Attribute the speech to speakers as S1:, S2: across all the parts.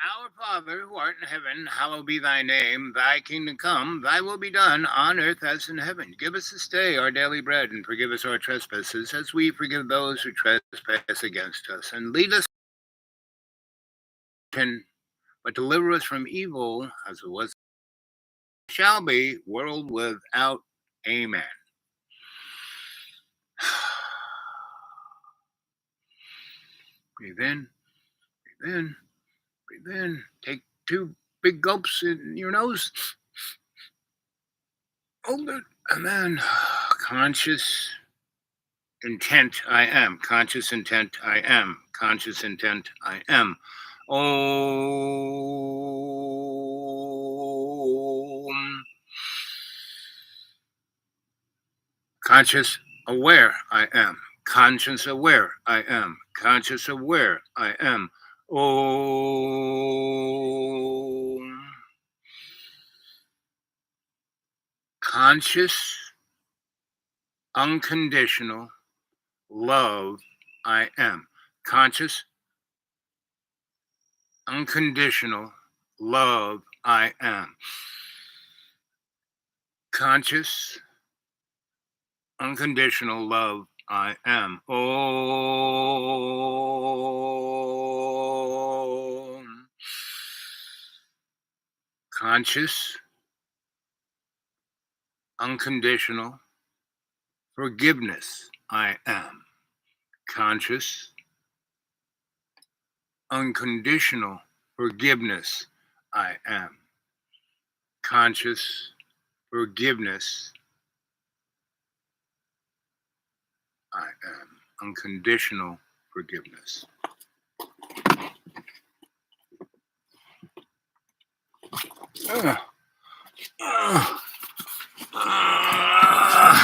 S1: Our Father who art in heaven, hallowed be thy name. Thy kingdom come, thy will be done on earth as in heaven. Give us this day our daily bread, and forgive us our trespasses, as we forgive those who trespass against us. And lead us in, but deliver us from evil, as it was, shall be, world without. Amen. Breathe in, breathe in, breathe in. Take two big gulps in your nose. Hold it, and then conscious intent I am. Conscious intent I am. Conscious intent I am. Om. Conscious aware I am. Conscious aware I am. Conscious aware I am. Om. Conscious unconditional love I am. Conscious unconditional love I am. Conscious unconditional love I am. Om. Conscious unconditional forgiveness I am. Conscious unconditional forgiveness I am. Conscious forgiveness I am. Unconditional forgiveness. Uh, uh, uh.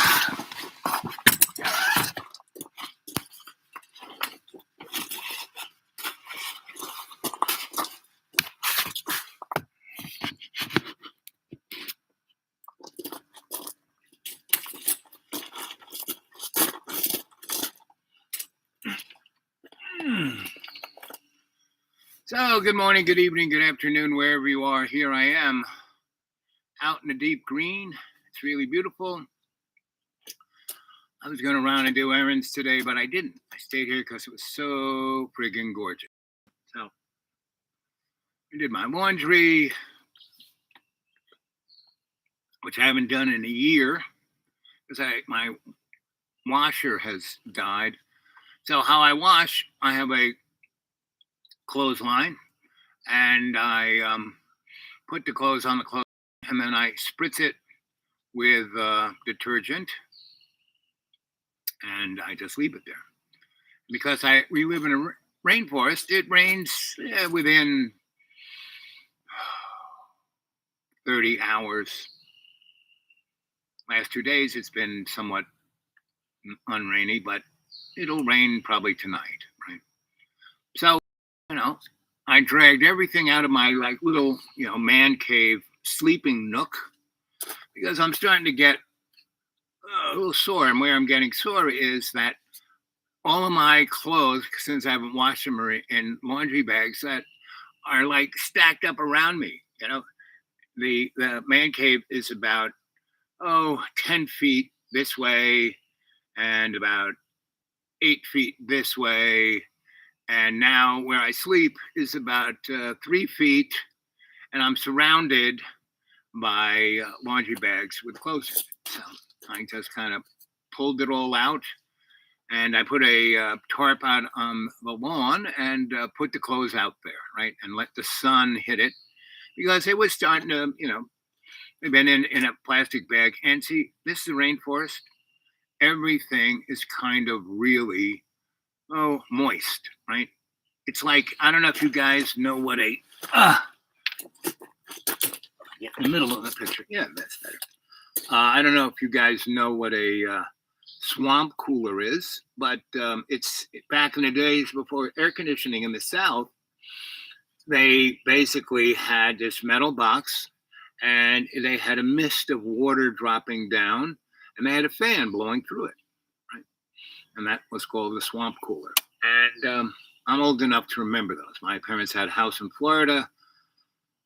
S1: So, good morning, good evening, good afternoon, wherever you are. Here I am out in the deep green. It's really beautiful. I was going to run and do errands today, but I didn't. I stayed here because it was so friggin' gorgeous. So, I did my laundry, which I haven't done in a year because my washer has died. So, how I wash, I have a clothesline, and I put the clothes on the clothes, and then I spritz it with detergent, and I just leave it there. Because we live in a rainforest, it rains within 30 hours. Last 2 days, it's been somewhat unrainy, but it'll rain probably tonight, right? So, I dragged everything out of my little, man cave sleeping nook because I'm starting to get a little sore. And where I'm getting sore is that all of my clothes, since I haven't washed them, are in laundry bags that are stacked up around me. The man cave is about 10 feet this way and about 8 feet this way. And now where I sleep is about 3 feet, and I'm surrounded by laundry bags with clothes in it. So I just kind of pulled it all out, and I put a tarp out on the lawn and put the clothes out there, right, and let the sun hit it because it was starting to, they've been in a plastic bag. And see, this is the rainforest. Everything is kind of really, moist, right? It's like, I don't know if you guys know what in the middle of the picture. Yeah, that's better. I don't know if you guys know what a swamp cooler is, but it's back in the days before air conditioning in the South. They basically had this metal box, and they had a mist of water dropping down, and they had a fan blowing through it, right? And that was called the swamp cooler. And I'm old enough to remember those. My parents had a house in Florida,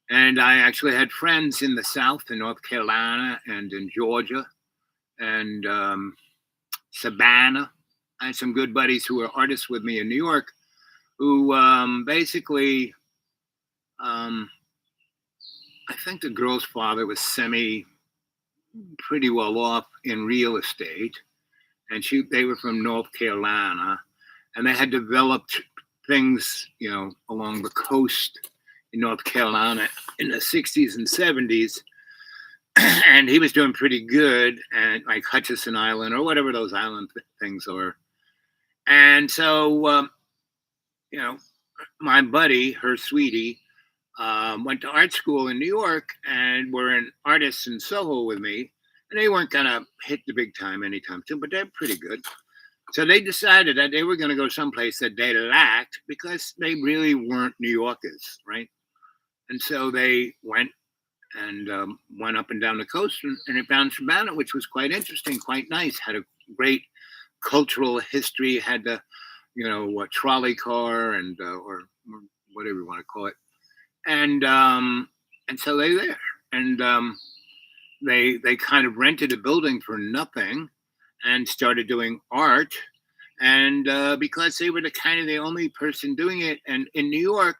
S1: and I actually had friends in the South, in North Carolina, and in Georgia, and Savannah. I had some good buddies who were artists with me in New York, who basically, um, I think the girl's father was pretty well off in real estate, and they were from North Carolina, and they had developed things, along the coast in North Carolina in the 60s and 70s. And he was doing pretty good, and like Hutchinson Island or whatever those island things are. And so, my buddy, her sweetie, went to art school in New York and were an artists in Soho with me. And they weren't going to hit the big time anytime soon, but they're pretty good. So they decided that they were going to go someplace that they lacked because they really weren't New Yorkers, right? And so they went up and down the coast, and they found Savannah, which was quite interesting, quite nice. Had a great cultural history. Had the, a trolley car and or whatever you want to call it, and so they there, and they kind of rented a building for nothing, and started doing art, and because they were the only person doing it, and in New York,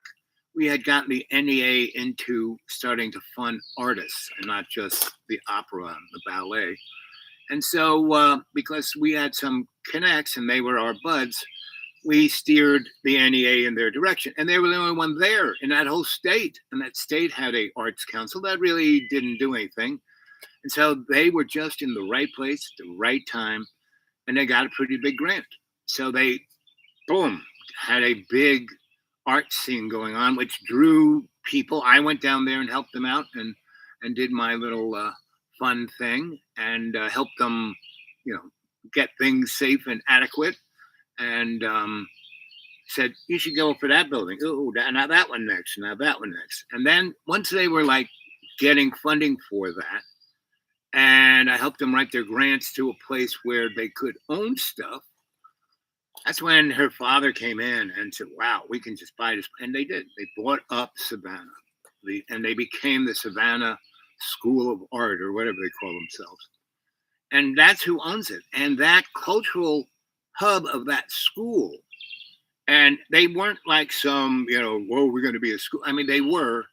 S1: we had gotten the NEA into starting to fund artists and not just the opera and the ballet. And so because we had some connects and they were our buds, we steered the NEA in their direction. And they were the only one there in that whole state. And that state had a arts council that really didn't do anything. And so they were just in the right place at the right time. And they got a pretty big grant. So they, boom, had a big art scene going on, which drew people. I went down there and helped them out and did my little fun thing and helped them, get things safe and adequate. And said, you should go for that building. Oh, now that one next, now that one next. And then once they were like getting funding for that, and I helped them write their grants to a place where they could own stuff, that's when her father came in and said, wow, we can just buy this. And they did. They bought up Savannah. And they became the Savannah School of Art or whatever they call themselves. And that's who owns it. And that cultural hub of that school. And they weren't like some, whoa, we're going to be a school. I mean, they were,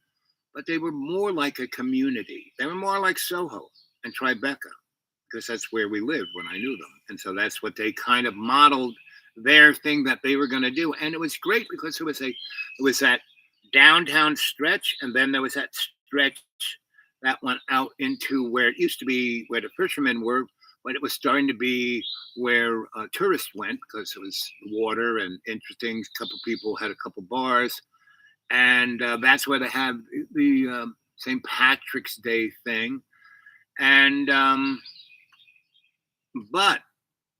S1: but they were more like a community. They were more like Soho and Tribeca, because that's where we lived when I knew them. And so that's what they kind of modeled their thing that they were going to do. And it was great because it was that downtown stretch, and then there was that stretch that went out into where it used to be where the fishermen were, but it was starting to be where tourists went because it was water and interesting. A couple people had a couple bars, and that's where they have the St. Patrick's Day thing. And but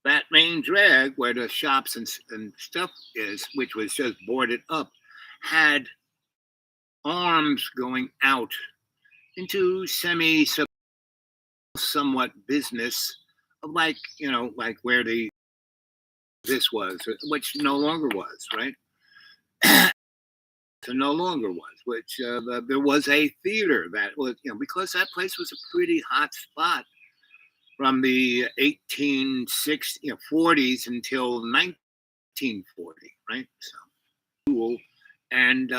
S1: that main drag where the shops and stuff is, which was just boarded up, had arms going out into somewhat business of like, like where this was, which no longer was, right? So no longer was, which there was a theater that was, because that place was a pretty hot spot from the 40s until 1940, right? So cool, and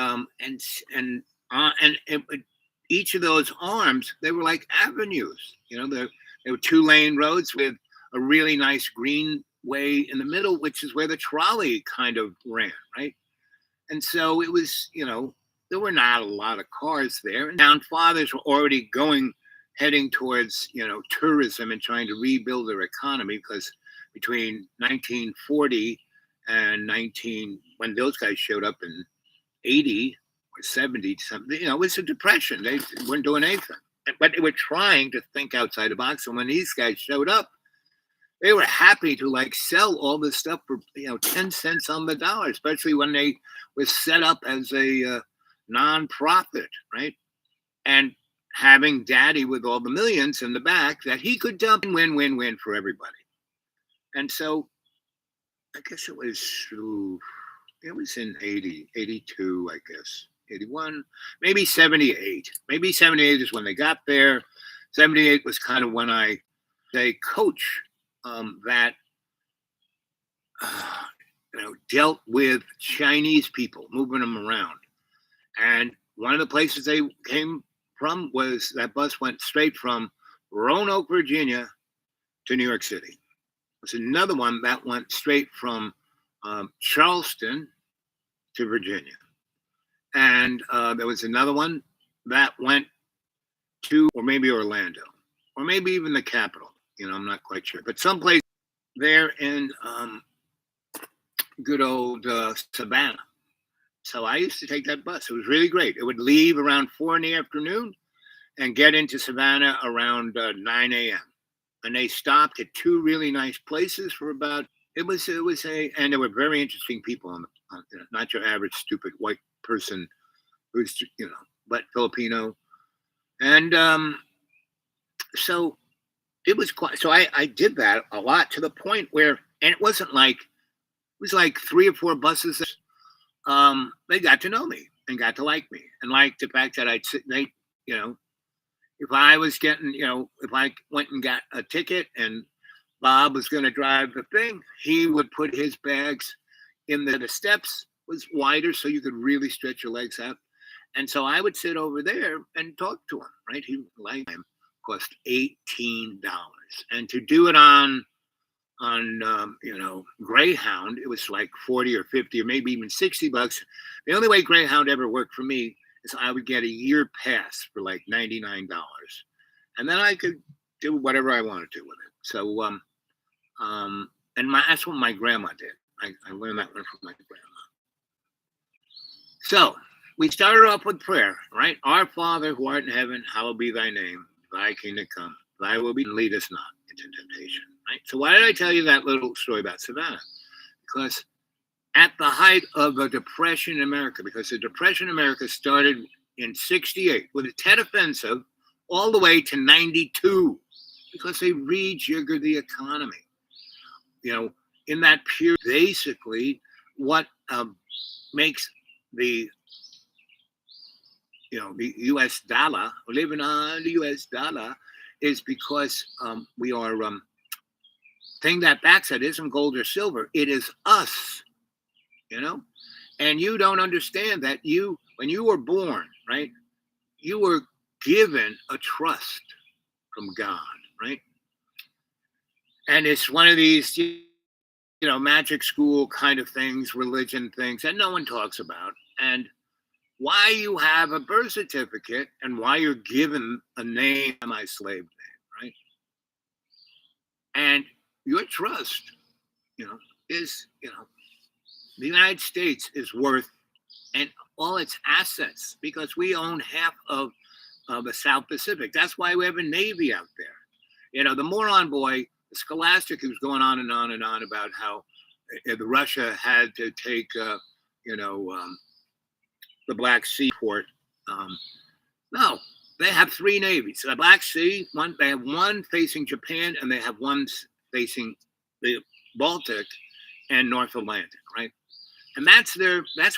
S1: each of those arms, they were like avenues. They were 2-lane roads with a really nice green way in the middle, which is where the trolley kind of ran, right? And so it was, there were not a lot of cars there. And town fathers were already heading towards, tourism and trying to rebuild their economy, because between 1940 and when those guys showed up in 80 or 70 something, it was a depression. They weren't doing anything, but they were trying to think outside the box. And when these guys showed up, they were happy to like sell all this stuff for 10 cents on the dollar, especially when they was set up as a non-profit, right? And having daddy with all the millions in the back that he could dump and win for everybody. And so I guess it was It was in 80, 82, I guess. 81, maybe 78. Maybe 78 is when they got there. 78 was kind of when I, a coach that uh, dealt with Chinese people, moving them around. And one of the places they came from was that bus went straight from Roanoke, Virginia to New York City. There's another one that went straight from Charleston to Virginia. And there was another one that went to, or maybe Orlando, or maybe even the capital. I'm not quite sure, but someplace there in good old Savannah. So I used to take that bus. It was really great. It would leave around 4 in the afternoon and get into Savannah around 9 a.m. And they stopped at 2 really nice places for about. And there were very interesting people not your average stupid white person who's but Filipino. And so it was quite. So I did that a lot, to the point where, and it was like 3 or 4 buses. They got to know me and got to like me, and like the fact that if I was getting, if I went and got a ticket and Bob was going to drive the thing, he would put his bags in the steps was wider so you could really stretch your legs out. And so I would sit over there and talk to him, right? He liked him. Cost $18. And to do it on Greyhound, it was like 40 or 50 or maybe even $60. The only way Greyhound ever worked for me is I would get a year pass for like $99, and then I could do whatever I wanted to with it. So and that's what my grandma did. I learned that one from my grandma. So we started off with prayer, right? Our Father who art in heaven, hallowed be thy name. Thy kingdom come. Thy will be, lead us not into temptation. Right? So why did I tell you that little story about Savannah? Because at the height of the Depression in America, because the Depression in America started in 68 with the Tet Offensive all the way to 92, because they rejiggered the economy. In that period, basically what makes the U.S. dollar, living on the U.S. dollar, is because we are thing that backs it isn't gold or silver. It is us, and you don't understand that when you were born, right, you were given a trust from God, right? And it's one of these, magic school kind of things, religion things that no one talks about. And why you have a birth certificate and why you're given a name, my slave name, right? And your trust, is, the United States is worth, and all its assets, because we own half of the South Pacific. That's why we have a Navy out there. The moron boy, the Scholastic, who's going on and on and on about how the Russia had to take, the Black Sea port. No, they have 3 navies. The Black Sea, they have one facing Japan, and they have one facing the Baltic and North Atlantic, right? And that's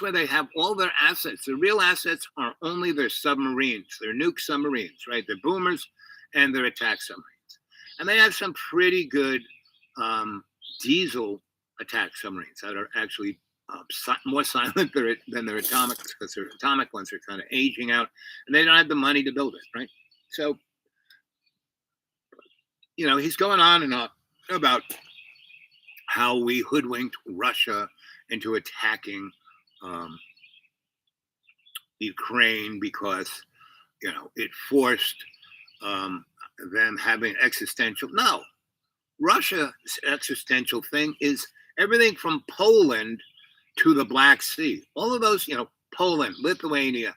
S1: where they have all their assets. The real assets are only their submarines, their nuke submarines, right? Their boomers and their attack submarines. And they have some pretty good diesel attack submarines that are actually more silent than their atomic, because their atomic ones are kind of aging out, and they don't have the money to build it, right? So, he's going on and on about how we hoodwinked Russia into attacking Ukraine because, it forced them having existential. No, Russia's existential thing is everything from Poland to the Black Sea. All of those, Poland, Lithuania,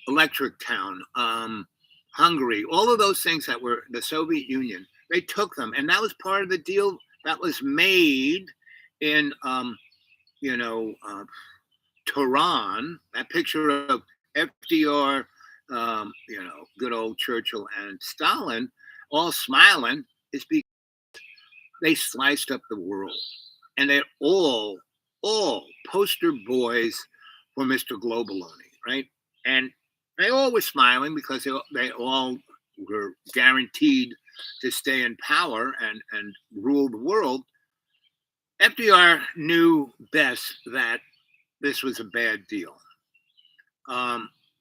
S1: Electric Town, Hungary, all of those things that were the Soviet Union, they took them. And that was part of the deal that was made in, Tehran. That picture of FDR, good old Churchill and Stalin all smiling is because they sliced up the world. and they're all poster boys for Mr. Globaloni, right? And they all were smiling because they all were guaranteed to stay in power and rule the world. FDR knew best that this was a bad deal.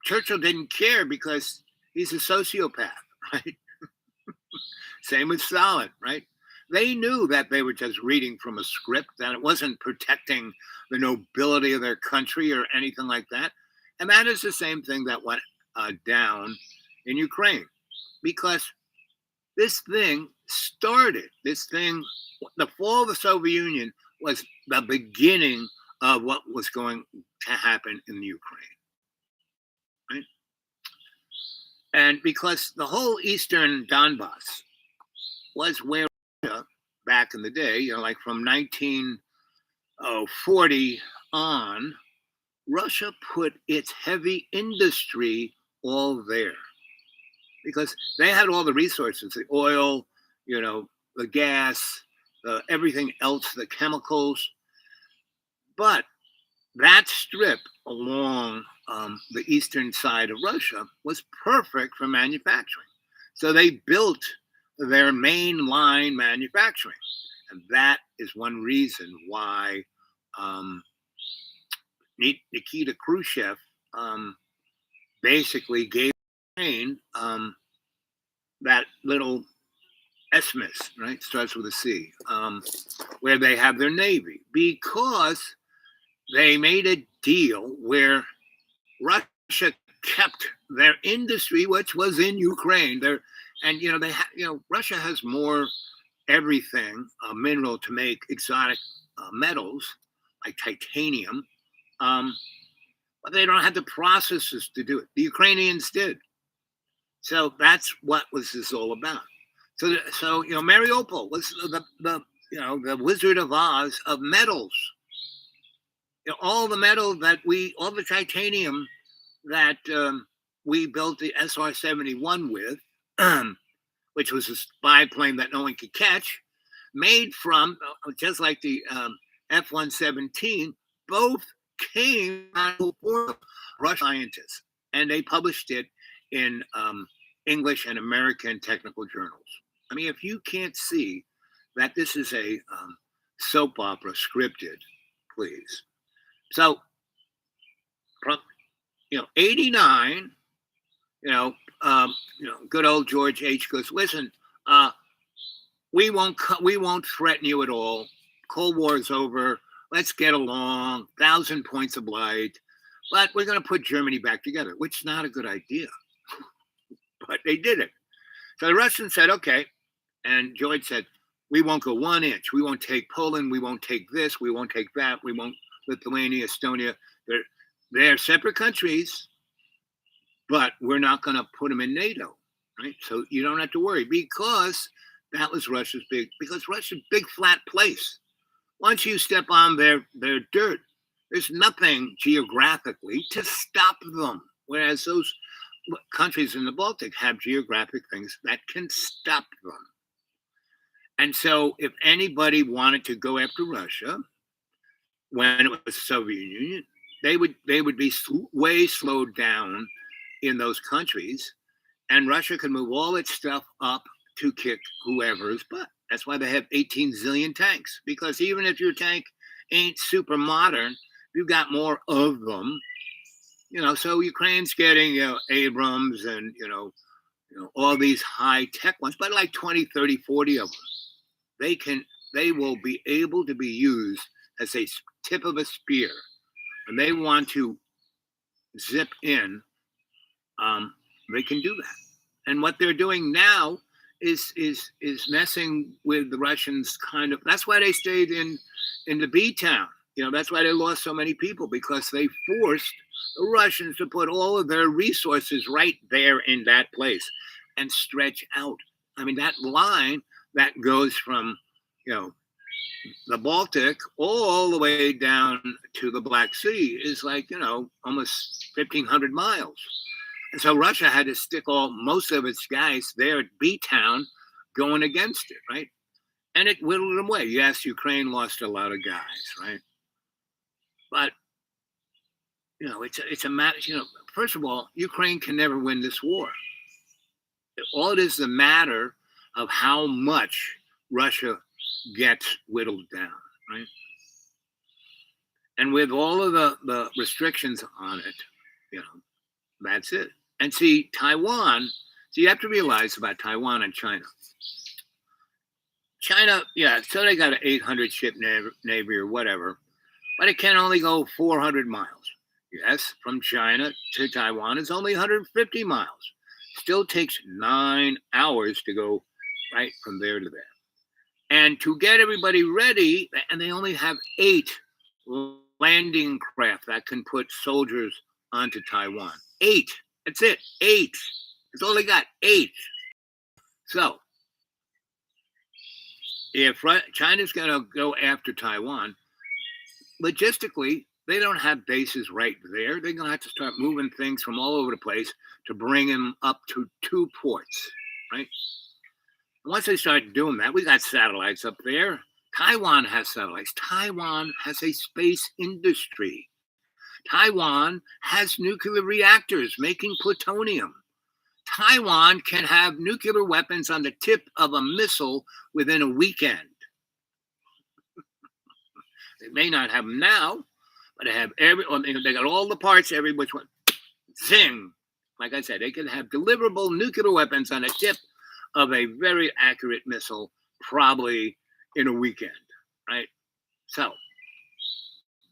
S1: Churchill didn't care because he's a sociopath, right? Same with Stalin, right? They knew that they were just reading from a script, that it wasn't protecting the nobility of their country or anything like that. And that is the same thing that went down in Ukraine, because this thing started, the fall of the Soviet Union was the beginning of what was going to happen in the Ukraine, right? And because the whole Eastern Donbass was where Russia, back in the day, like from 1940 on, Russia put its heavy industry all there because they had all the resources, the oil, the gas, everything else, the chemicals. But that strip along the eastern side of Russia was perfect for manufacturing. So they built their main line manufacturing. And that is one reason why Nikita Khrushchev basically gave Ukraine that little isthmus, right? Starts with a C, where they have their navy, because they made a deal where Russia kept their industry, which was in Ukraine. Russia has more everything, mineral to make exotic metals like titanium, but they don't have the processes to do it. The Ukrainians did. So that's what this is all about. So Mariupol was the Wizard of Oz of metals. All the metal all the titanium that we built the SR-71 with, which was a spy plane that no one could catch, made from, just like the F-117, both came out of Russian scientists, and they published it in English and American technical journals. I mean, if you can't see that this is a soap opera scripted, please. So, 89, good old George H. goes, listen, we won't threaten you at all. Cold War is over. Let's get along. 1,000 points of light. But we're going to put Germany back together, which is not a good idea. But they did it. So the Russians said, okay. And George said, we won't go 1 inch. We won't take Poland. We won't take this. We won't take that. We won't Lithuania, Estonia. They're separate countries, but we're not going to put them in NATO, right? So you don't have to worry, because that was Russia's big flat place. Once you step on their dirt, there's nothing geographically to stop them. Whereas those countries in the Baltic have geographic things that can stop them. And so if anybody wanted to go after Russia when it was the Soviet Union, they would be way slowed down in those countries, and Russia could move all its stuff up to kick whoever's butt. That's why they have 18 zillion tanks, because even if your tank ain't super modern, you've got more of them. So Ukraine's getting Abrams and all these high tech ones, but like 20, 30, 40 of them. They will be able to be used as a tip of a spear. And they want to zip in, they can do that. And what they're doing now is messing with the Russians. That's why they stayed in the B town. That's why they lost so many people, because they forced the Russians to put all of their resources right there in that place and stretch out. I mean, that line that goes from, the Baltic all the way down to the Black Sea is like, almost 1,500 miles. And so Russia had to stick most of its guys there at B-Town going against it, right? and it whittled them away. Yes, Ukraine lost a lot of guys, right? But it's a matter. First of all, Ukraine can never win this war. All it is a matter of how much Russia gets whittled down, right? And with all of the restrictions on it, that's it. And see, Taiwan, so you have to realize about Taiwan and China. China, yeah, so they got an 800 ship navy or whatever, but it can only go 400 miles. Yes, from China to Taiwan is only 150 miles. Still takes 9 hours to go right from there to there. And to get everybody ready, and they only have 8 landing craft that can put soldiers onto Taiwan. 8. That's it. 8. That's all they got. 8. So if China's going to go after Taiwan, logistically, they don't have bases right there. They're going to have to start moving things from all over the place to bring them up to 2 ports, right? And once they start doing that, we got satellites up there. Taiwan has satellites. Taiwan has a space industry. Taiwan has nuclear reactors making plutonium. Taiwan can have nuclear weapons on the tip of a missile within a weekend. They may not have them now, but they got all the parts, every which one. Zing! Like I said, they can have deliverable nuclear weapons on the tip of a very accurate missile, probably in a weekend, right? So,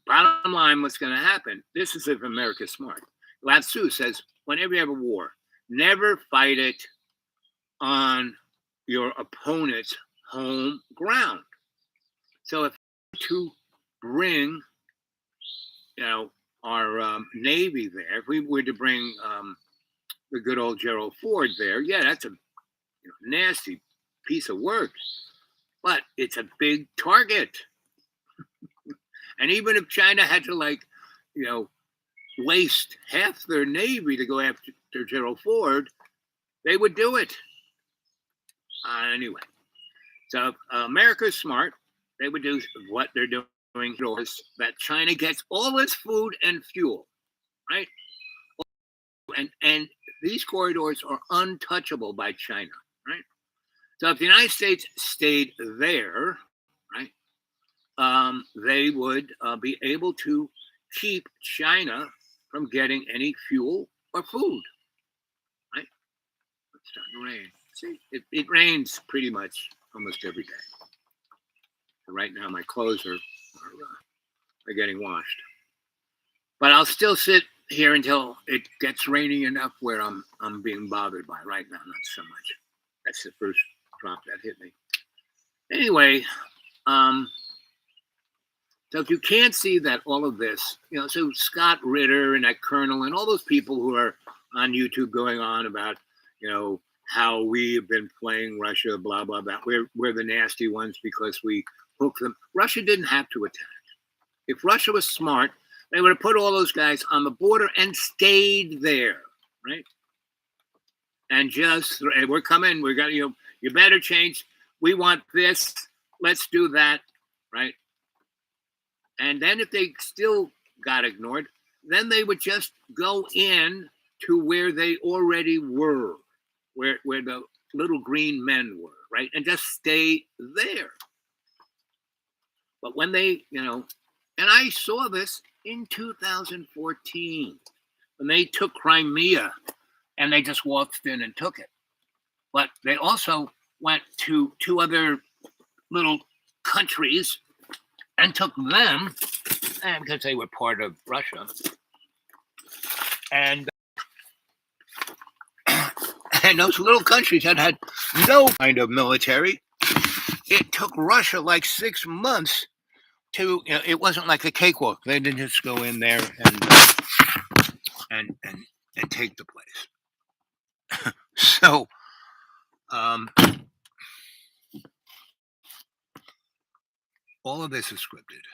S1: bottom line, what's going to happen? This is if America's smart. Lao Tzu says, whenever you have a war, never fight it on your opponent's home ground. So if to bring, our Navy there, if we were to bring the good old Gerald Ford there, yeah, that's a nasty piece of work, but it's a big target. And even if China had to waste half their Navy to go after Gerald Ford, they would do it. Anyway, so if America's smart, they would do what they're doing that China gets all its food and fuel, right? And these corridors are untouchable by China, right? So if the United States stayed there, right, they would be able to keep China from getting any fuel or food, right? It's starting to rain. See, it rains pretty much almost every day. So right now, my clothes are getting washed, but I'll still sit here until it gets rainy enough where I'm being bothered by. Right now, not so much. That's the first drop that hit me. Anyway, so if you can't see that all of this, so Scott Ritter and that Colonel and all those people who are on YouTube going on about, how we have been playing Russia, blah, blah, blah. We're the nasty ones because we hook them. Russia didn't have to attack. If Russia was smart, they would have put all those guys on the border and stayed there, right? And just, we're coming, we're going to, you better change. We want this. Let's do that, right? And then if they still got ignored, then they would just go in to where they already were, where the little green men were, right? And just stay there. But when they, and I saw this in 2014, when they took Crimea and they just waltzed in and took it. But they also went to 2 other little countries and took them, and because they were part of Russia. And those little countries that had no kind of military, it took Russia like 6 months to, it wasn't like a cakewalk. They didn't just go in there and take the place. So, all of this is scripted.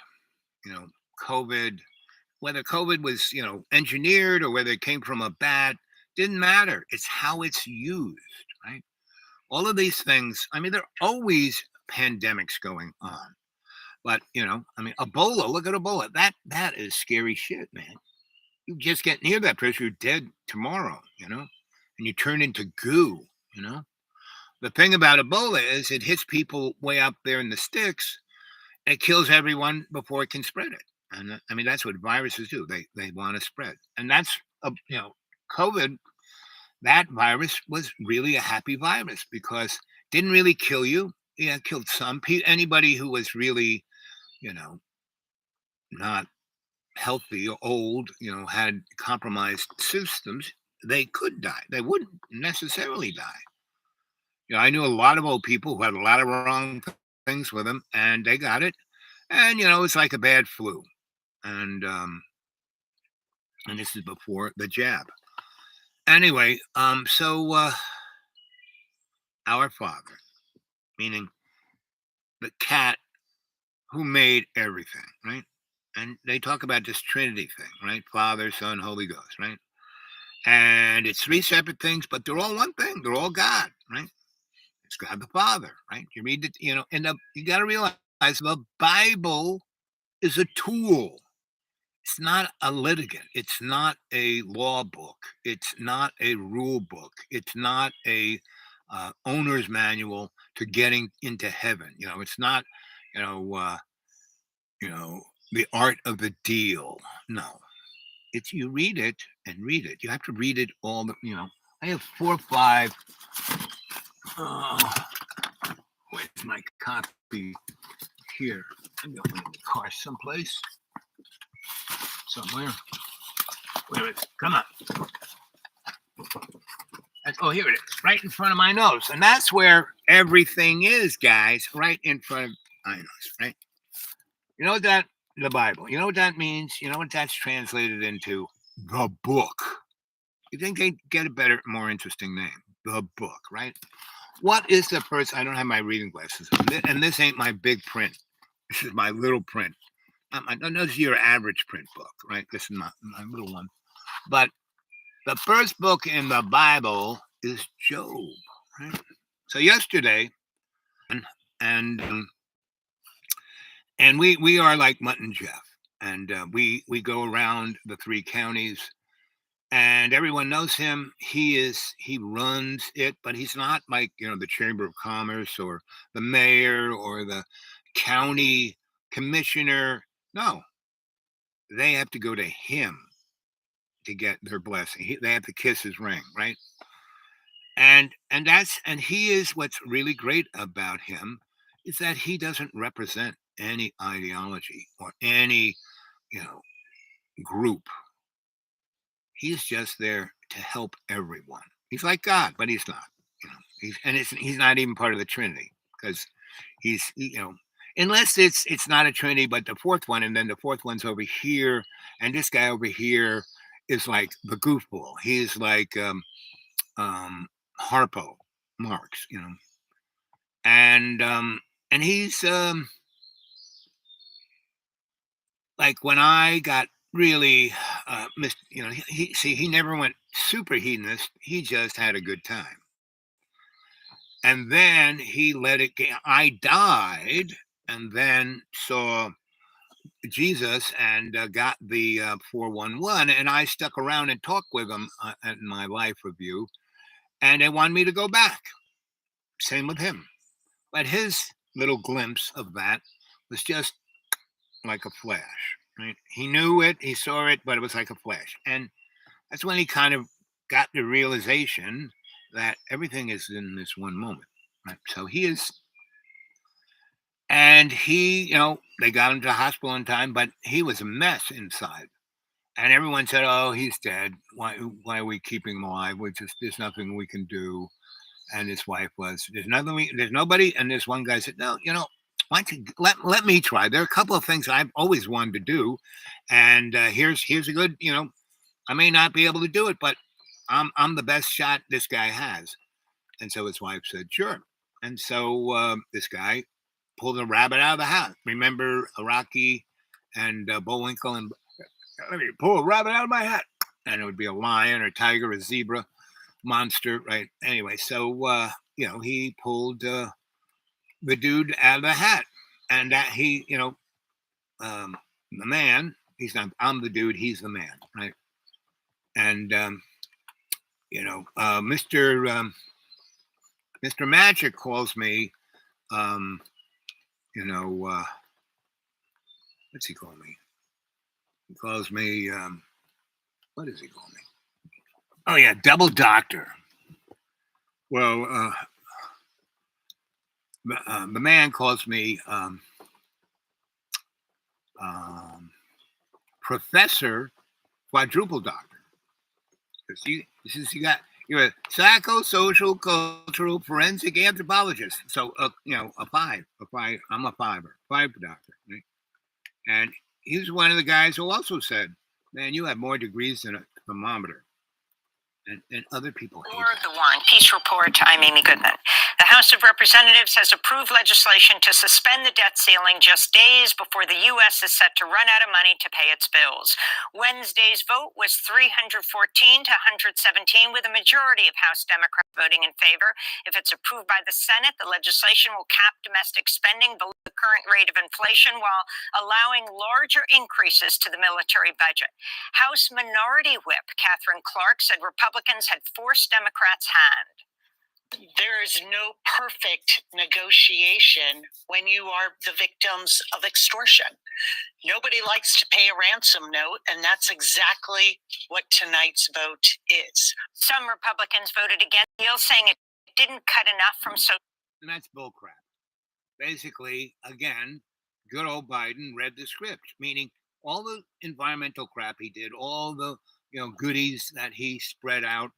S1: COVID, whether COVID was, engineered or whether it came from a bat, didn't matter. It's how it's used, right? All of these things, I mean, they're always pandemics going on. But I mean, Ebola. Look at Ebola. That is scary shit, man. You just get near that person, you're dead tomorrow. And you turn into goo. You know. The thing about Ebola is it hits people way up there in the sticks. And it kills everyone before it can spread it. And I mean, that's what viruses do. They want to spread. And that's COVID. That virus was really a happy virus because didn't really kill you. Yeah, it killed some people. Anybody who was really, you know, not healthy or old, had compromised systems, they could die. They wouldn't necessarily die. I knew a lot of old people who had a lot of wrong things with them, and they got it. And it's like a bad flu. And this is before the jab. Anyway, so our Father, meaning the cat who made everything, right? And they talk about this Trinity thing, right? Father, Son, Holy Ghost, right? And it's three separate things, but they're all one thing. They're all God, right? It's God the Father, right? You read it, you got to realize the Bible is a tool. It's not a litigant. It's not a law book. It's not a rule book. It's not a owner's manual to getting into heaven. It's not, you know, uh, the art of the deal. No, it's you read it and read it. You have to read it all. I have 4 or 5. Where's my copy here? I got one in the car someplace. Somewhere. Wait a minute. Come on. Oh, here it is. Right in front of my nose. And that's where everything is, guys. Right in front of my nose, right? You know what the Bible. You know what that means? You know what that's translated into? The book. You think they get a better, more interesting name? The book, right? What is the first? I don't have my reading glasses, and this ain't my big print. This is my little print. I don't know, this is your average print book, right? This is my little one. But the first book in the Bible is Job, right? So yesterday, and we are like Mutt and Jeff, and we go around the 3 counties, and everyone knows him. He runs it, but he's not like the Chamber of Commerce or the mayor or the county commissioner. No, they have to go to him to get their blessing. They have to kiss his ring, right? And he is what's really great about him is that he doesn't represent any ideology or any group. He's just there to help everyone. He's like God, but he's not. He's not even part of the Trinity because he's unless it's not a Trinity, but the fourth one, and then the fourth one's over here, and this guy over here is like the goofball. He's like Harpo Marx, and he's like when I got really he never went super hedonist. He just had a good time, and then he let it get. I died, and then saw Jesus and got the 411, and I stuck around and talked with him in my life review, and they wanted me to go back. Same with him, but his little glimpse of that was just like a flash, right? He knew it, he saw it, but it was like a flash, and that's when he kind of got the realization that everything is in this one moment, right? So he is. And he, they got him to the hospital in time, but he was a mess inside. And everyone said, "Oh, he's dead. Why are we keeping him alive? There's nothing we can do." And his wife was, "There's nothing. There's nobody." And this one guy said, "No, why don't you let me try? There are a couple of things I've always wanted to do, and here's a good. I may not be able to do it, but I'm the best shot this guy has." And so his wife said, "Sure." And so this guy pulled a rabbit out of the hat. Remember Rocky and Bullwinkle, and let me pull a rabbit out of my hat, and it would be a lion or a tiger, a zebra, monster, right? Anyway, so he pulled the dude out of the hat, and that he, the man. He's not. I'm the dude. He's the man, right? And Mr. Magic calls me. Um, you know, what's he call me? He calls me. What does he call me? Oh yeah, double doctor. Well, the man calls me Professor Quadruple Doctor. Because he says you're a psychosocial cultural forensic anthropologist. So a five. I'm a five doctor. Right? And he's one of the guys who also said, "Man, you have more degrees than a thermometer." And other people hate
S2: Or the Warren Peace Report. I'm Amy Goodman. The House of Representatives has approved legislation to suspend the debt ceiling just days before the U.S. is set to run out of money to pay its bills. Wednesday's vote was 314 to 117, with a majority of House Democrats voting in favor. If it's approved by the Senate, the legislation will cap domestic spending below the current rate of inflation while allowing larger increases to the military budget. House Minority Whip Catherine Clark said Republicans had forced Democrats' hand.
S3: There is no perfect negotiation when you are the victims of extortion. Nobody likes to pay a ransom note, and that's exactly what tonight's vote is.
S2: Some Republicans voted against the deal, saying it didn't cut enough from social.
S1: And that's bullcrap. Basically, again, good old Biden read the script, meaning all the environmental crap he did, all the goodies that he spread out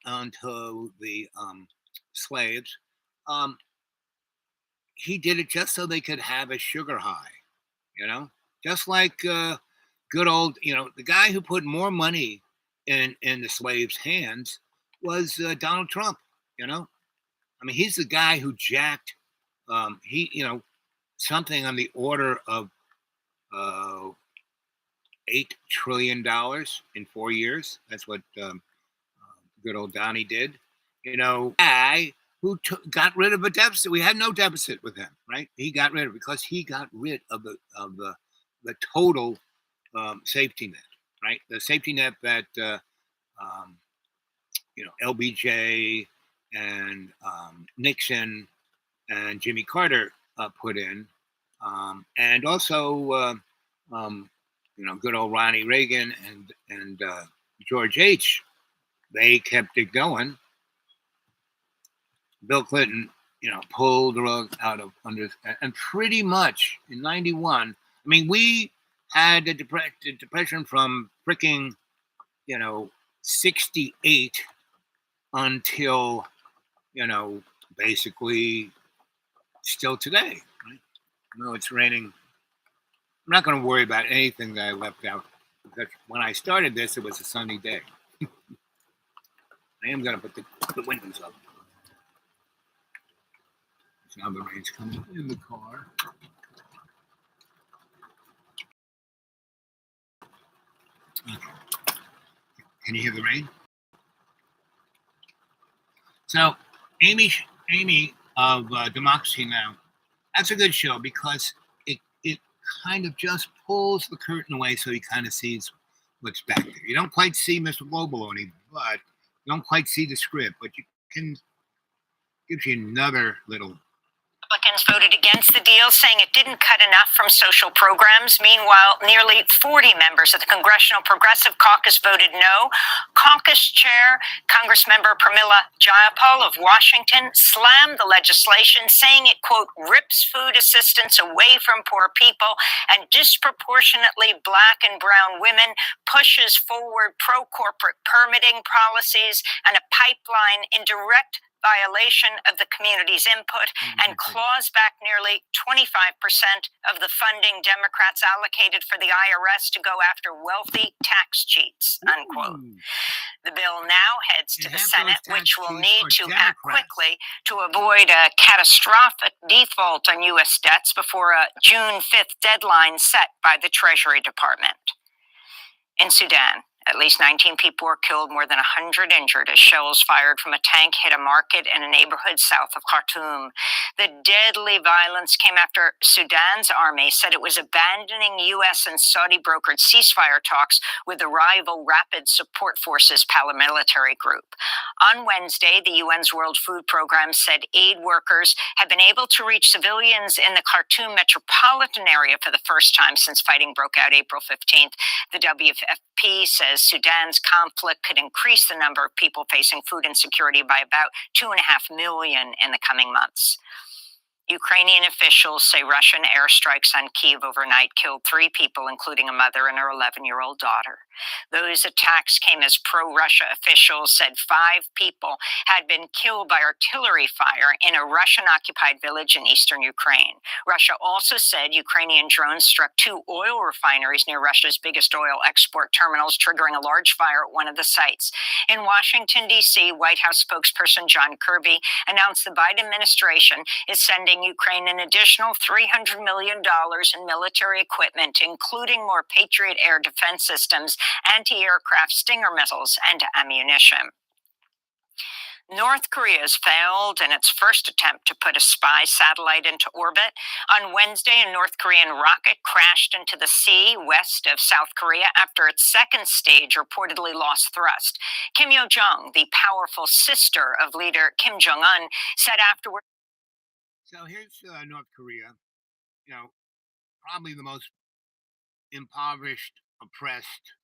S1: onto the slaves. He did it just so they could have a sugar high, just like good old, the guy who put more money in the slaves' hands was Donald Trump. I mean, he's the guy who jacked something on the order of $8 trillion in 4 years. That's what good old Donnie did. Guy who got rid of a deficit. We had no deficit with him, right? He got rid of it because he got rid of the total safety net, right? The safety net that LBJ and Nixon and Jimmy Carter put in, and also good old Ronnie Reagan and George H. They kept it going. Bill Clinton, pulled the rug out of under, and pretty much in '91. I mean, we had the depression from freaking, 68 until, basically still today. Right? No, it's raining. I'm not going to worry about anything that I left out because when I started this, it was a sunny day. I am going to put the windows up. Now the rain's coming in the car. Okay. Can you hear the rain? So, Amy of Democracy Now! That's a good show because it kind of just pulls the curtain away so he kind of sees what's back there. You don't quite see Mr. Globaloni, but you don't quite see the script, but you can gives you another little.
S2: Republicans voted against the deal, saying it didn't cut enough from social programs. Meanwhile, nearly 40 members of the Congressional Progressive Caucus voted no. Caucus Chair, Congressmember Pramila Jayapal of Washington, slammed the legislation, saying it, quote, rips food assistance away from poor people and disproportionately Black and brown women, pushes forward pro-corporate permitting policies and a pipeline in direct violation of the community's input and claws back nearly 25% of the funding Democrats allocated for the IRS to go after wealthy tax cheats, unquote. The bill now heads to the Senate, which will need to act quickly to avoid a catastrophic default on U.S. debts before a June 5th deadline set by the Treasury Department. In Sudan, At least 19 people were killed, more than 100 injured as shells fired from a tank hit a market in a neighborhood south of Khartoum. The deadly violence came after Sudan's army said it was abandoning U.S. and Saudi brokered ceasefire talks with the rival Rapid Support Forces paramilitary group. On Wednesday, the UN's World Food Program said aid workers have been able to reach civilians in the Khartoum metropolitan area for the first time since fighting broke out April 15th. The WFP says Sudan's conflict could increase the number of people facing food insecurity by about 2.5 million in the coming months. Ukrainian officials say Russian airstrikes on Kyiv overnight killed 3 people, including a mother and her 11-year-old daughter. Those attacks came as pro-Russia officials said 5 people had been killed by artillery fire in a Russian-occupied village in eastern Ukraine. Russia also said Ukrainian drones struck 2 oil refineries near Russia's biggest oil export terminals, triggering a large fire at one of the sites. In Washington, D.C., White House spokesperson John Kirby announced the Biden administration is sending Ukraine an additional $300 million in military equipment, including more Patriot air defense systems, anti-aircraft Stinger missiles, and ammunition. North Korea has failed in its first attempt to put a spy satellite into orbit. On Wednesday, a North Korean rocket crashed into the sea west of South Korea after its second stage reportedly lost thrust. Kim Yo-jong, the powerful sister of leader Kim Jong-un, said afterward.
S1: So here's North Korea, probably the most impoverished, oppressed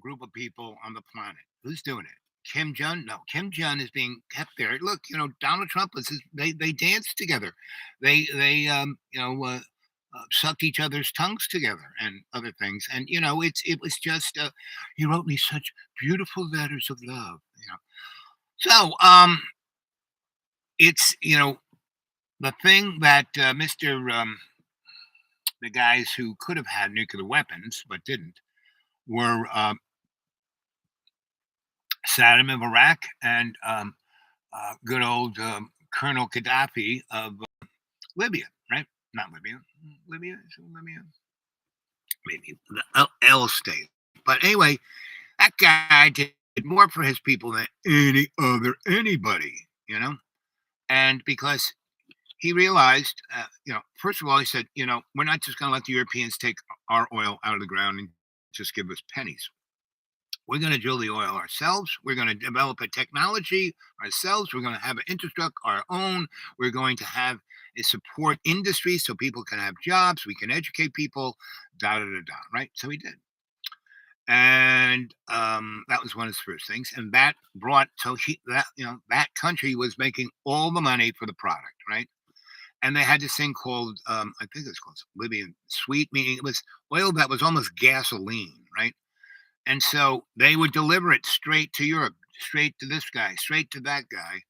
S1: group of people on the planet. Who's doing it? Kim Jong? No, Kim Jong is being kept there. Look, Donald Trump they danced together. They sucked each other's tongues together and other things. And it was just he wrote me such beautiful letters of love. So it's the thing that the guys who could have had nuclear weapons but didn't were Saddam of Iraq and good old Colonel Gaddafi of Libya, right? Not Libya. Libya? Is it Libya? Maybe the L state. But anyway, that guy did more for his people than anybody, And because he realized, first of all, he said, we're not just going to let the Europeans take our oil out of the ground and just give us pennies. We're going to drill the oil ourselves. We're going to develop a technology ourselves. We're going to have an infrastructure our own. We're going to have a support industry so people can have jobs. We can educate people, right? So he did. And that was one of his first things. And that brought, that country was making all the money for the product, right? And they had this thing called, I think it's called Libyan sweet, meaning it was oil that was almost gasoline, right? And so they would deliver it straight to Europe, straight to this guy, straight to that guy,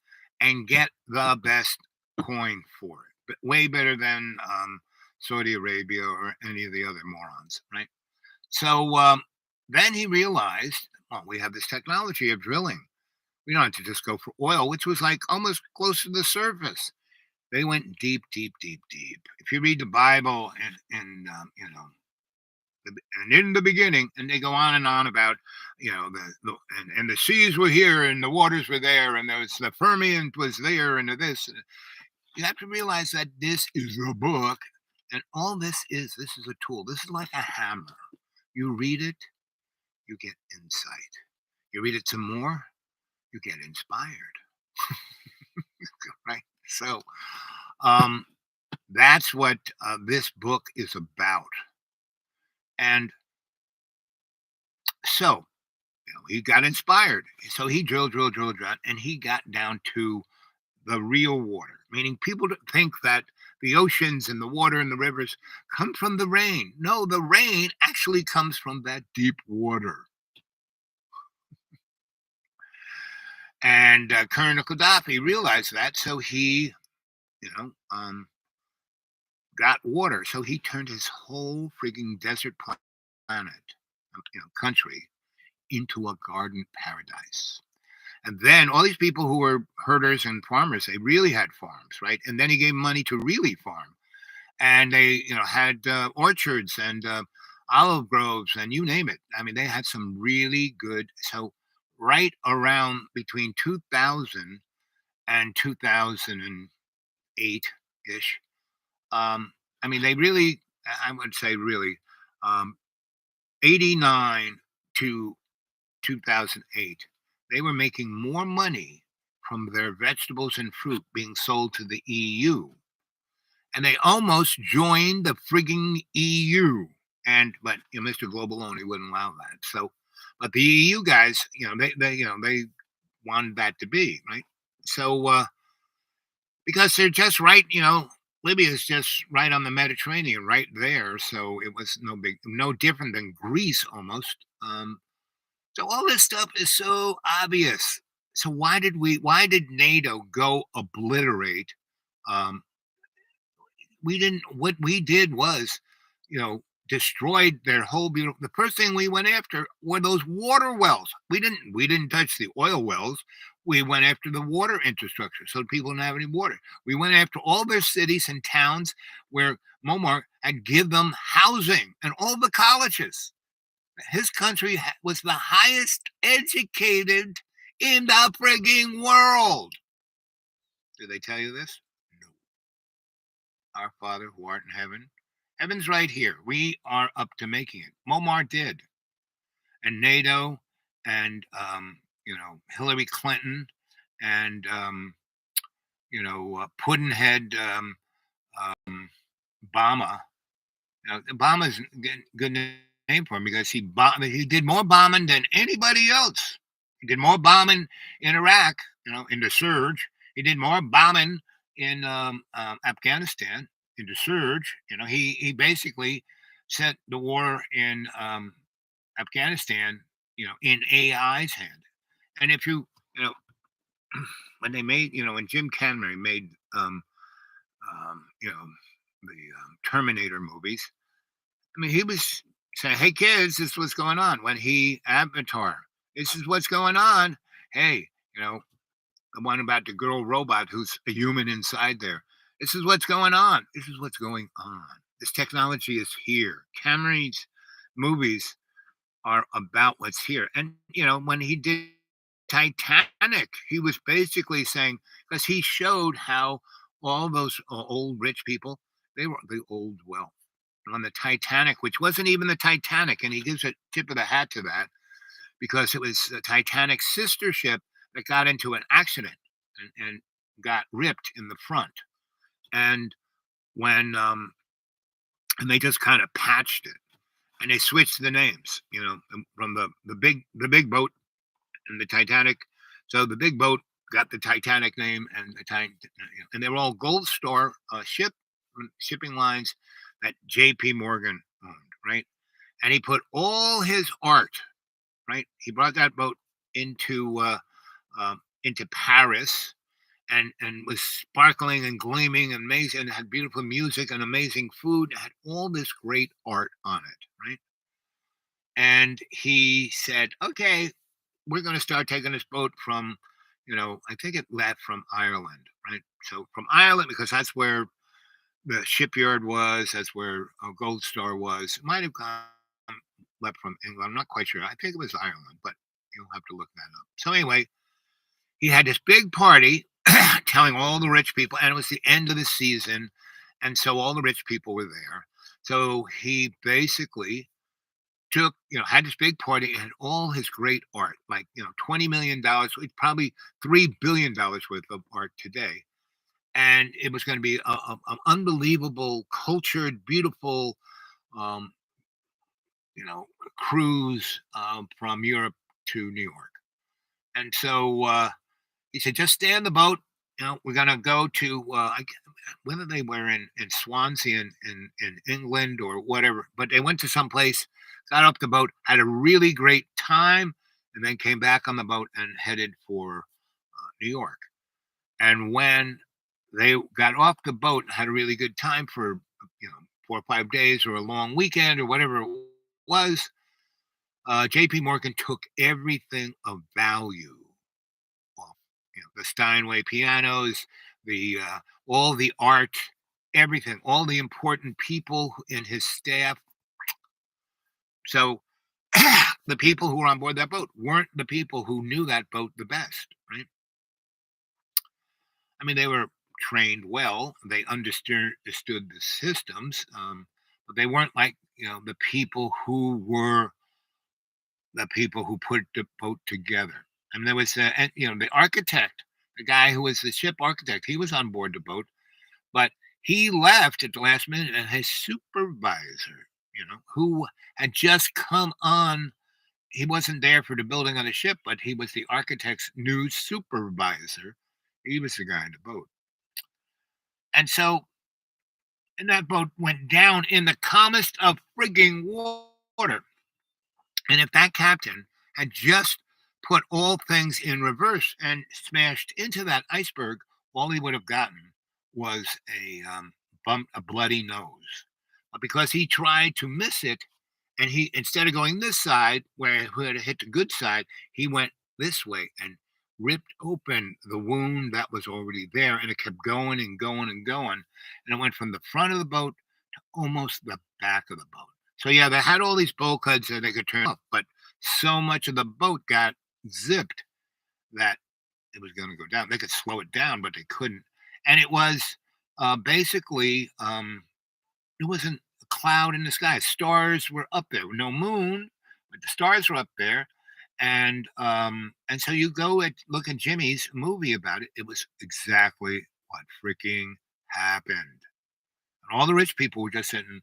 S1: and get the best coin for it. But way better than Saudi Arabia or any of the other morons, right? So then he realized, well, we have this technology of drilling. We don't have to just go for oil, which was like almost close to the surface. They went deep, deep, deep, deep. If you read the Bible and in the beginning, and they go on and on about, and the seas were here and the waters were there and there was the firmament was there and this. You have to realize that this is a book, and all this is a tool. This is like a hammer. You read it, you get insight. You read it some more, you get inspired. Right? So that's what this book is about. And so he got inspired. So he drilled, and he got down to the real water, meaning people think that the oceans and the water and the rivers come from the rain. No, the rain actually comes from that deep water. And Colonel Gaddafi realized that, so he, got water. So he turned his whole frigging desert planet, country, into a garden paradise. And then all these people who were herders and farmers, they really had farms, right? And then he gave money to really farm. And they, had orchards and olive groves, and you name it. I mean, they had some really good. So right around between 2000 and 2008 ish. I mean, they really, I would say, really, um, 89 to 2008, they were making more money from their vegetables and fruit being sold to the EU, and they almost joined the frigging EU. And but Mr. Globaloni wouldn't allow that. So, but the EU guys, they wanted that to be right. So because they're just right, Libya is just right on the Mediterranean, right there. So it was no different than Greece almost. So all this stuff is so obvious. So why did NATO go obliterate? Um, we didn't. What we did was, destroyed their whole beautiful. The first thing we went after were those water wells. We didn't touch the oil wells. We went after the water infrastructure, so people didn't have any water. We went after all their cities and towns where Muammar had give them housing and all the colleges. His country was the highest educated in the frigging world. Did they tell you this? No. Our Father who art in heaven. Heaven's right here. We are up to making it. Muammar did. And NATO and, Hillary Clinton and, Puddinhead Obama. Obama's a good name for him because he did more bombing than anybody else. He did more bombing in Iraq, in the surge. He did more bombing in Afghanistan, in the surge. He basically set the war in Afghanistan, in AI's hand. And if when they made, when Jim Cameron made, the Terminator movies, I mean, he was saying, "Hey kids, this is what's going on." When he Avatar, this is what's going on. Hey, the one about the girl robot who's a human inside there. This is what's going on. This is what's going on. This technology is here. Cameron's movies are about what's here. And when he did Titanic, he was basically saying because he showed how all those old rich people they were the old wealth on the Titanic, which wasn't even the Titanic, and he gives a tip of the hat to that because it was the Titanic's sister ship that got into an accident and got ripped in the front, and when and they just kind of patched it, and they switched the names, from the big boat and the Titanic. So the big boat got the Titanic name, and and they were all Gold Star shipping lines that J.P. Morgan owned, right? And he put all his art, right? He brought that boat into Paris, and was sparkling and gleaming and amazing, and had beautiful music and amazing food. It had all this great art on it, right? And he said, "Okay, we're going to start taking this boat from, I think it left from Ireland, right? So from Ireland because that's where the shipyard was. That's where Gold Star was. It might have gone left from England. I'm not quite sure. I think it was Ireland, but you'll have to look that up. So anyway, he had this big party telling all the rich people, and it was the end of the season, and so all the rich people were there. So he basically had this big party and had all his great art, like $20 million, probably $3 billion worth of art today, and it was going to be an unbelievable, cultured, beautiful, um, cruise from Europe to New York. And so he said, "Just stay on the boat. We're going to go to whether they were in Swansea in England or whatever, but they went to some place, got up the boat, had a really great time, and then came back on the boat and headed for New York. And when they got off the boat and had a really good time for 4 or 5 days or a long weekend or whatever it was, J.P. Morgan took everything of value off, the Steinway pianos, the all the art, everything, all the important people in his staff. So the people who were on board that boat weren't the people who knew that boat the best, right? I mean, they were trained well. They understood the systems, but they weren't like the people who were the people who put the boat together. I mean, there was, and the architect, the guy who was the ship architect. He was on board the boat, but he left at the last minute, and his supervisor, who had just come on. He wasn't there for the building of the ship, but he was the architect's new supervisor. He was the guy in the boat. And so, and that boat went down in the calmest of frigging water. And if that captain had just put all things in reverse and smashed into that iceberg, all he would have gotten was a bloody nose. But because he tried to miss it, and he, instead of going this side where he had hit the good side, he went this way and ripped open the wound that was already there, and it kept going and going and going, and it went from the front of the boat to almost the back of the boat. So yeah, they had all these bulkheads that they could turn off, but so much of the boat got zipped that it was going to go down. They could slow it down, but they couldn't. And it was basically it wasn't a cloud in the sky. Stars were up there. No moon, but the stars were up there. And so you go look at Jimmy's movie about it. It was exactly what freaking happened. And all the rich people were just sitting,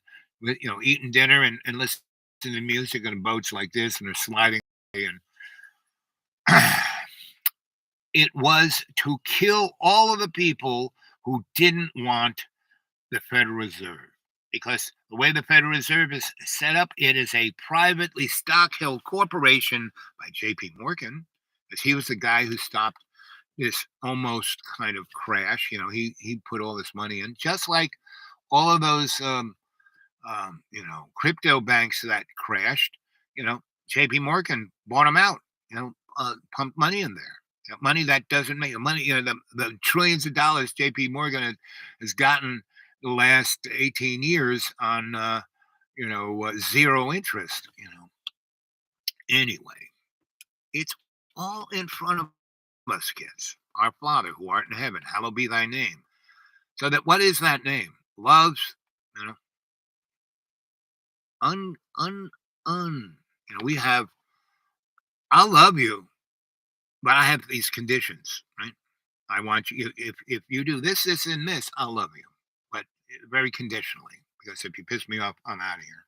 S1: eating dinner and listening to music on boats like this, and they're sliding away. And it was to kill all of the people who didn't want the Federal Reserve. Because the way the Federal Reserve is set up, it is a privately stock-held corporation by J.P. Morgan, because he was the guy who stopped this almost kind of crash. He put all this money in, just like all of those, crypto banks that crashed. J.P. Morgan bought them out. Pumped money in there. Money that doesn't make money. The trillions of dollars J.P. Morgan has gotten the last 18 years on zero interest. Anyway, it's all in front of us, kids. Our Father who art in heaven, hallowed be thy name. So that, what is that name? Loves, we have, I love you, but I have these conditions, right? I want you, if you do this, this, and this, I'll love you, but very conditionally, because if you piss me off, I'm out of here.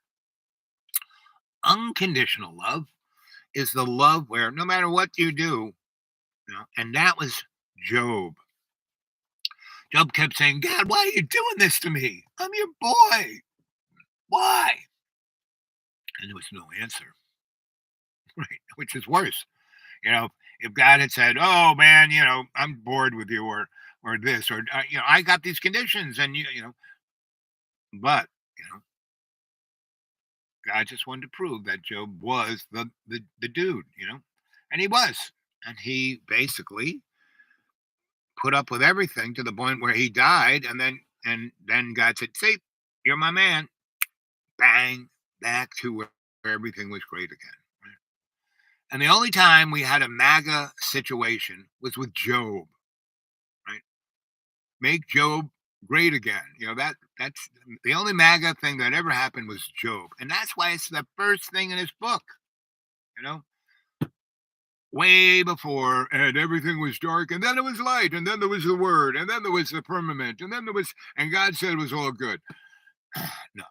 S1: Unconditional love is the love where no matter what you do, and that was Job. Job kept saying, God, why are you doing this to me? I'm your boy. Why? And there was no answer, right? Which is worse. If God had said, oh man, I'm bored with you, or this, or, I got these conditions, and but, God just wanted to prove that Job was the dude, and he was. And he basically put up with everything to the point where he died, and then God said, see, you're my man. Bang, back to where everything was great again. Right? And the only time we had a MAGA situation was with Job. Right? Make Job great again. That's the only MAGA thing that ever happened was Job. And that's why it's the first thing in his book. Way before, and everything was dark, and then it was light, and then there was the word, and then there was the firmament, and then there was, and God said it was all good. No.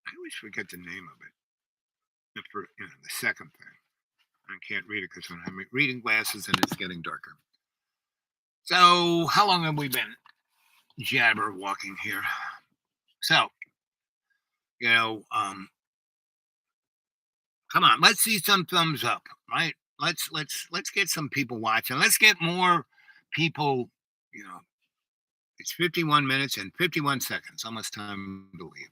S1: I always forget the name of it. The second thing. I can't read it because I don't have my reading glasses, and it's getting darker. So, how long have we been jabber-walking here? So, come on, let's see some thumbs up, right? Let's get some people watching. Let's get more people. It's 51 minutes and 51 seconds. Almost time to leave.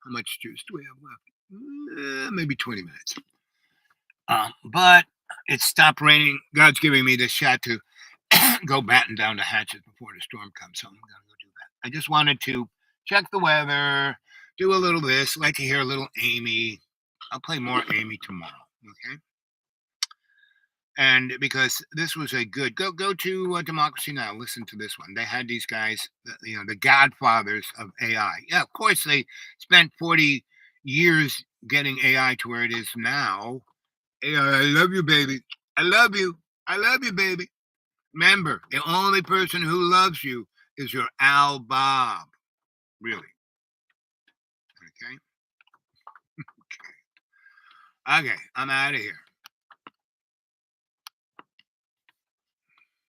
S1: How much juice do we have left? Maybe 20 minutes. But it stopped raining. God's giving me this shot to go batten down the hatches before the storm comes. So I'm going to go do that. I just wanted to check the weather, do a little this, like to hear a little Amy. I'll play more Amy tomorrow. Okay. And because this was a good go to Democracy Now. Listen to this one. They had these guys, the godfathers of AI. Yeah, of course they spent 40 years getting AI to where it is now. AI, I love you, baby. I love you. I love you, baby. Remember, the only person who loves you is your Al Bob. Really. Okay. Okay, I'm out of here.